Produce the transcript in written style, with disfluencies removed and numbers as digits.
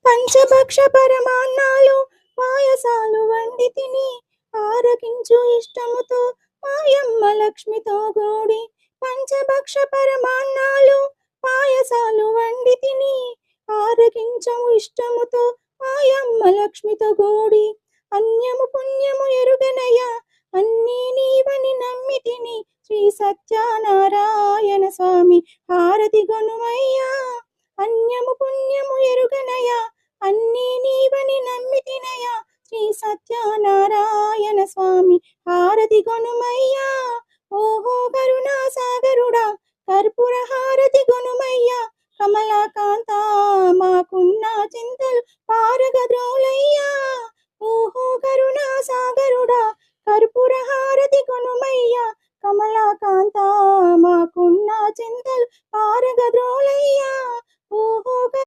పంచభక్ష పరమాన్నాలు పాయసాలు వండి తిని ఆరగించు ఇష్టముతో మాయమ్మ లక్ష్మితో గూడి. పంచభక్ష పరమాన్నాలు పాయసాలు వండి తిని ఆరగించు ఇష్టముతో మాయమ్మ లక్ష్మితో గూడి. అన్యము పుణ్యము ఎరుగనయ్యా అన్నీ నీవని నమ్మి తిని శ్రీ సత్యనారాయణ స్వామి హారతి గొనుమయ్యా. అన్యము పుణ్యము ఎరుగనయ్యా అన్నీ నీవని నమ్మి తినయ్యా శ్రీ సత్యనారాయణ స్వామి హారతి గొనుమయ్యా. ఓహో కరుణా సాగరుడా కర్పూర హారతి గొనుమయ్యా. కమలాకాంత